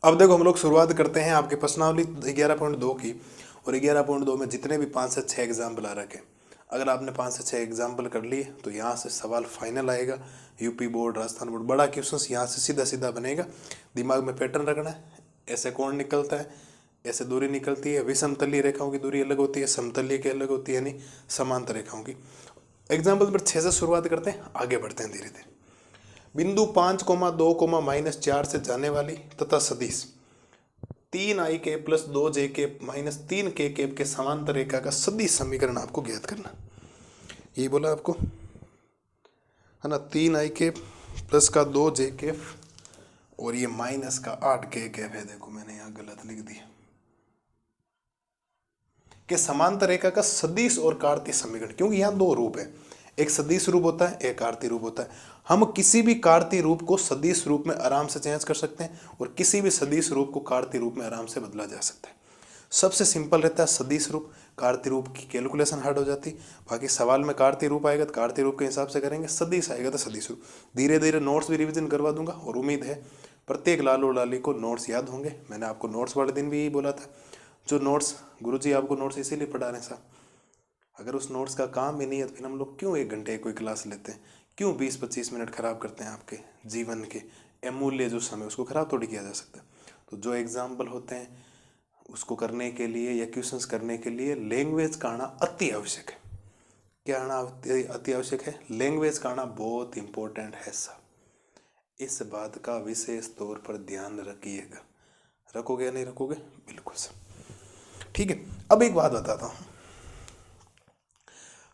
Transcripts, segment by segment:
अब देखो हम लोग शुरुआत करते हैं आपके प्रश्नावली 11.2 की। और 11.2 में जितने भी 5 से 6 एग्जाम्पल आ रखे, अगर आपने 5 से 6 एग्जाम्पल कर लिए तो यहाँ से सवाल फाइनल आएगा। यूपी बोर्ड, राजस्थान बोर्ड, बड़ा क्वेश्चन यहाँ से सीधा सीधा बनेगा। दिमाग में पैटर्न रखना है। ऐसे कोण निकलता है, ऐसे दूरी निकलती है। विषमतलीय रेखाओं की दूरी अलग होती है, समतलीय की अलग होती है, यानी समांतर रेखाओं की। एग्जाम्पल नंबर 6 से शुरुआत करते हैं, आगे बढ़ते हैं धीरे धीरे। बिंदु 5,2, -4 से जाने वाली तथा सदिश 3i plus 2j minus 3k के समांतर रेखा का सदिश समीकरण आपको ज्ञात करना। यही बोला आपको, है ना। 3i प्लस का 2j और ये माइनस का 8k है। देखो मैंने यहाँ गलत लिख दिया कि समांतर रेखा का सदिश और कार्तीय समीकरण, क्योंकि यहाँ दो रूप है, एक सदिश रूप होता है, एक कार्तीय रूप होता है। हम किसी भी कार्तीय रूप को सदिश रूप में आराम से चेंज कर सकते हैं और किसी भी सदिश रूप को कार्तीय रूप में आराम से बदला जा सकता है। सबसे सिंपल रहता है सदिश रूप। कार्तीय रूप की कैलकुलेशन हार्ड हो जाती। बाकी सवाल में कार्तीय रूप आएगा तो कार्तीय रूप के हिसाब से करेंगे, सदिश आएगा तो सदिश रूप। धीरे धीरे नोट्स भी रिवीजन करवा दूंगा और उम्मीद है प्रत्येक लाल और लाली को नोट्स याद होंगे। मैंने आपको नोट्स वाले दिन भी यही बोला था, जो नोट्स गुरुजी आपको नोट्स इसीलिए पढ़ा रहे हैं साहब। अगर उस नोट्स का काम ही नहीं है तो फिर हम लोग क्यों 1 घंटे कोई क्लास लेते हैं, क्यों 20-25 मिनट खराब करते हैं आपके जीवन के अमूल्य जो समय, उसको खराब थोड़ी किया जा सकता है। तो जो एग्जाम्पल होते हैं उसको करने के लिए या क्वेश्चंस करने के लिए लैंग्वेज का आना अति आवश्यक है। क्या आना अति आवश्यक है? लैंग्वेज का आना बहुत इंपॉर्टेंट है साहब। इस बात का विशेष तौर पर ध्यान रखिएगा। रखोगे या नहीं रखोगे? बिल्कुल सर। ठीक है, अब एक बात बताता हूँ।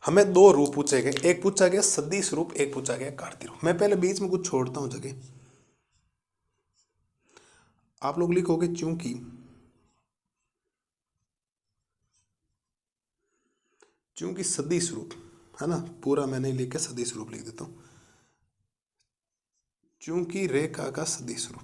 हमें दो रूप पूछे गए, एक पूछा गया सदिश रूप, एक पूछा गया कार्तीय रूप। मैं पहले बीच में कुछ छोड़ता हूं जगह। आप लोग लिखोगे चूंकि सदिश रूप, है ना, पूरा मैंने लिख के सदिश रूप लिख देता हूं। चूंकि रेखा का सदिश रूप,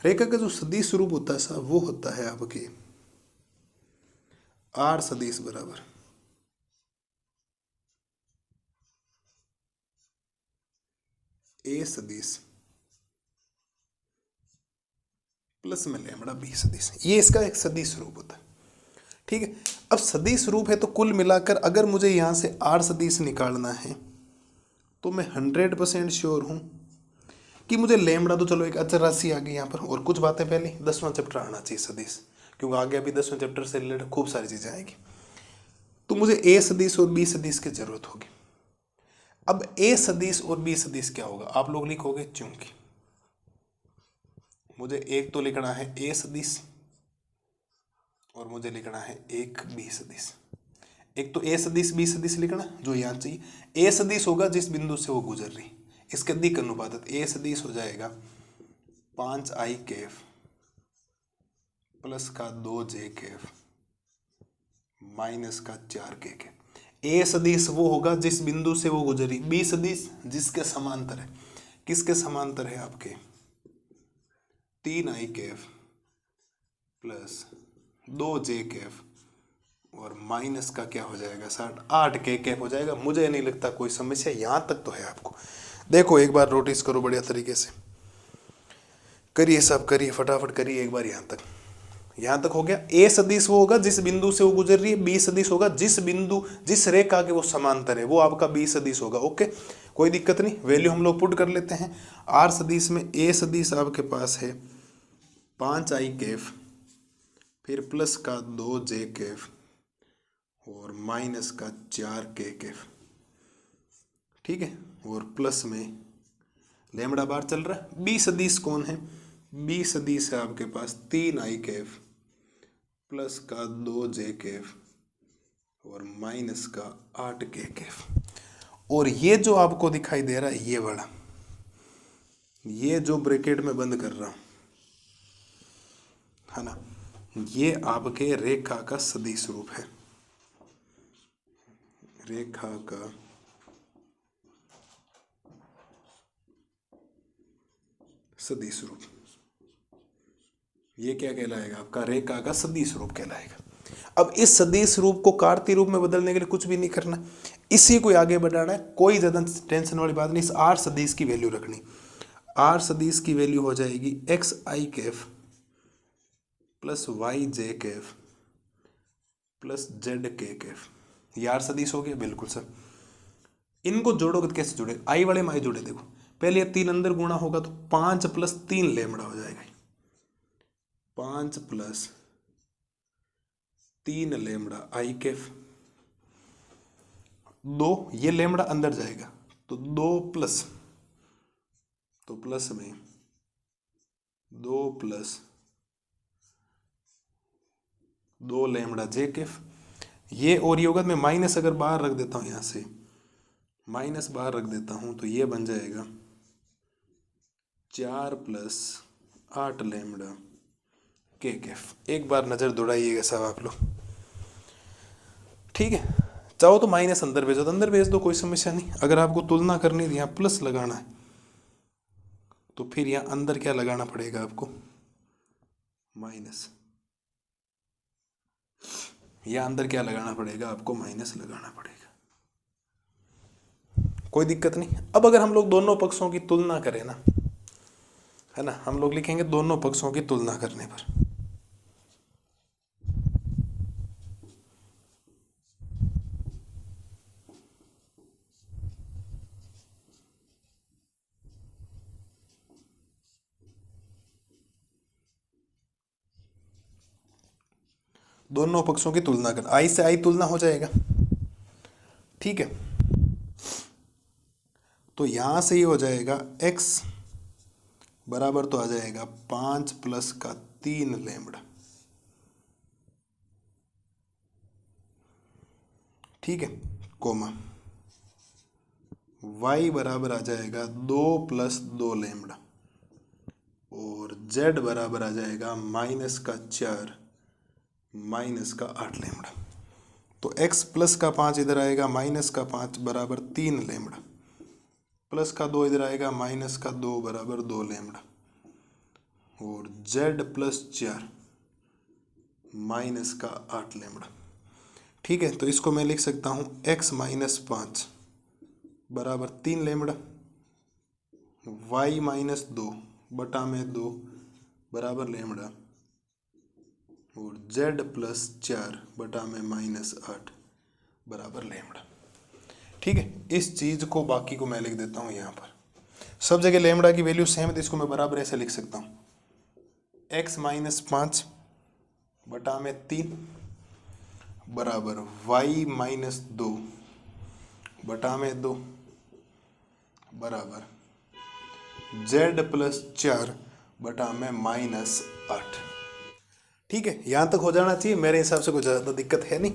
रेखा का जो सदिश रूप होता है साहब वो होता है आपके आर सदिश बराबर ए सदिश प्लस में लैम्बडा बी सदिश। ये इसका एक सदिश रूप होता है। ठीक है, अब सदिश रूप है तो कुल मिलाकर अगर मुझे यहां से आर सदिश निकालना है तो मैं 100% श्योर हूं कि मुझे लैम्बडा, तो चलो एक अचर राशि आ गई यहाँ पर, और कुछ बातें पहले 10वां चैप्टर आना चाहिए सदिश, क्योंकि आगे अभी 10वें चैप्टर से रिलेटेड खूब सारी चीजें आएगी। तो मुझे ए सदिश और बी सदिश की जरूरत होगी। अब ए सदिश और बी सदिश क्या होगा? आप लोग लिखोगे चूंकि मुझे एक तो लिखना है ए सदिश और मुझे लिखना है एक बी सदिश। एक तो ए सदिश बी सदिश लिखना जो यहाँ चाहिए। ए सदिश होगा जिस बिंदु से वो गुजर रही, इसके दिक् अनुपात ए सदिश हो जाएगा 5i प्लस का 2j माइनस का 4k। ए सदिश वो होगा जिस बिंदु से वो गुजरी, बी सदिश जिसके समांतर है। किसके समांतर है? आपके 3i प्लस 2j और माइनस का क्या हो जाएगा 8k हो जाएगा। मुझे नहीं लगता कोई समस्या, यहां तक तो है आपको। देखो एक बार नोटिस करो बढ़िया तरीके से, करिए सब, करिए फटाफट करिए एक बार। यहां तक हो गया। ए सदिश वो होगा जिस बिंदु से वो गुजर रही है, बी सदिश होगा जिस बिंदु जिस रेखा के वो समांतर है, वो आपका बी सदिश होगा। ओके, कोई दिक्कत नहीं। वैल्यू हम लोग पुट कर लेते हैं। आर सदिश में ए सदिश आपके पास है 5i फिर प्लस का 2j और माइनस का 4k। ठीक है, और प्लस में लैम्बडा बार चल रहा है। बी सदिश कौन है? बी सदिश है आपके पास 3i प्लस का 2j और माइनस का 8k। और ये जो आपको दिखाई दे रहा है ये वाला, ये जो ब्रैकेट में बंद कर रहा हूं, है ना, ये आपके रेखा का सदिश रूप है। रेखा का सदिश रूप। ये क्या कहलाएगा? आपका रेखा का सदिश रूप कहलाएगा। अब इस सदिश रूप को कार्तीय रूप में बदलने के लिए कुछ भी नहीं करना, इसी को आगे बढ़ाना है। कोई ज़्यादा टेंशन वाली बात नहीं। इस आर सदिश की वैल्यू रखनी। आर सदिश की वैल्यू हो जाएगी एक्स आई कैफ प्लस वाई जे कैफ प्लस जेड के कैफ। ये आर सदिश हो गया। बिल्कुल सर। इनको जोड़ोगे तो कैसे जुड़े? आई वाले में आई जुड़े। देखो पहले ये 3 अंदर गुणा होगा तो 5 + 3 लेमड़ा हो जाएगा। 5 + 3 लेमड़ा आई कैफ। 2 ये लेमड़ा अंदर जाएगा तो 2 प्लस, तो प्लस में 2 + 2 लेमड़ा जे कैफ। ये और ये होगा। मैं माइनस अगर बाहर रख देता हूँ, यहाँ से माइनस बाहर रख देता हूँ तो ये बन जाएगा 4 + 8 लेमड़ा के कैफ। एक बार नज़र दौड़ाइएगा साहब आप लोग, ठीक है। चाहो तो माइनस अंदर भेजो तो अंदर भेज दो, कोई समस्या नहीं। अगर आपको तुलना करनी है यहाँ प्लस लगाना है तो फिर यहाँ अंदर क्या लगाना पड़ेगा आपको? माइनस। या अंदर क्या लगाना पड़ेगा आपको? माइनस लगाना पड़ेगा। कोई दिक्कत नहीं। अब अगर हम लोग दोनों पक्षों की तुलना करें ना, है ना, हम लोग लिखेंगे दोनों पक्षों की तुलना करने पर। दोनों पक्षों की तुलना कर, आई से आई तुलना हो जाएगा, ठीक है। तो यहां से ये हो जाएगा x बराबर तो आ जाएगा 5 + 3 लेमड़ा, ठीक है, कोमा y बराबर आ जाएगा 2 + 2 लेमड़ा और z बराबर आ जाएगा -4 -8 लेमड़ा। तो x + 5 इधर आएगा, -5 बराबर 3 लेमड़ा, +2 इधर आएगा, -2 बराबर 2 लेमड़ा और z + 4 -8 लेमड़ा, ठीक है। तो इसको मैं लिख सकता हूँ x - 5 बराबर 3 लेमड़ा, y - 2 बटा में 2 बराबर लेमड़ा और z + 4 बटा में -8 बराबर लेमड़ा, ठीक है। इस चीज़ को बाकी को मैं लिख देता हूँ यहाँ पर। सब जगह लेमड़ा की वैल्यू सेम है तो इसको मैं बराबर ऐसे लिख सकता हूँ x - 5 बटा में 3 बराबर y - 2 बटा में 2 बराबर z + 4 बटा में -8, ठीक है। यहाँ तक हो जाना चाहिए मेरे हिसाब से, कोई ज़्यादा दिक्कत है नहीं।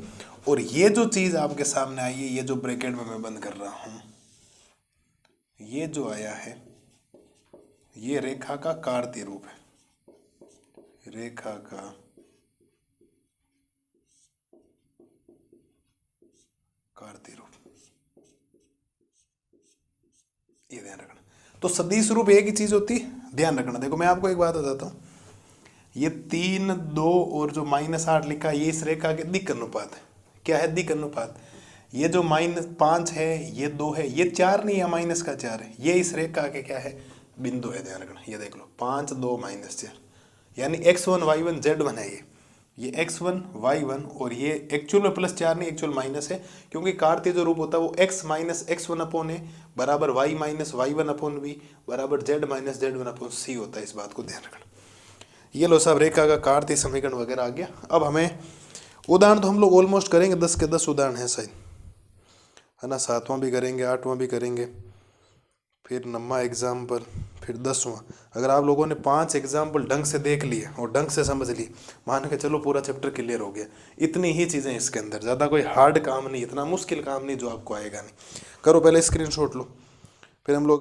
और ये जो चीज़ आपके सामने आई है, ये जो ब्रैकेट में मैं बंद कर रहा हूँ, ये जो आया है ये रेखा का कार्तीय रूप है, रेखा का कार्तीय रूप, ये ध्यान रखना। तो सदिश रूप एक ही चीज होती है, ध्यान रखना। देखो मैं आपको एक बात बताता हूँ, ये 3, 2 और जो -8 लिखा है ये इस रेखा के दिक् अनुपात है। क्या है? दिक् अनुपात। ये जो -5 है, ये 2 है, ये 4 नहीं है, -4 है, ये इस रेखा के क्या है? बिंदु है। ध्यान रखना, ये देख लो 5, 2, -4 यानी x1, y1, z1 है। ये x1, y1 और ये एक्चुअल में +4 नहीं, एक्चुअल माइनस है, क्योंकि कार्तीय जो रूप होता है वो x - x1/a बराबर y - y1/b बराबर z - z1/c होता है। इस बात को ध्यान रखना। ये लो साहब रेखा का कार्तीय समीकरण वगैरह आ गया। अब हमें उदाहरण तो हम लोग ऑलमोस्ट करेंगे, 10 के 10 उदाहरण हैं शायद, है ना। 7वां भी करेंगे, 8वां भी करेंगे, फिर 9वां एग्जाम्पल, फिर 10वां। अगर आप लोगों ने 5 एग्जाम्पल ढंग से देख लिए और ढंग से समझ लिए, मान के चलो पूरा चैप्टर क्लियर हो गया। इतनी ही चीज़ें इसके अंदर, ज़्यादा कोई हार्ड काम नहीं, इतना मुश्किल काम नहीं जो आपको आएगा नहीं। करो पहले स्क्रीनशॉट लो, फिर हम लोग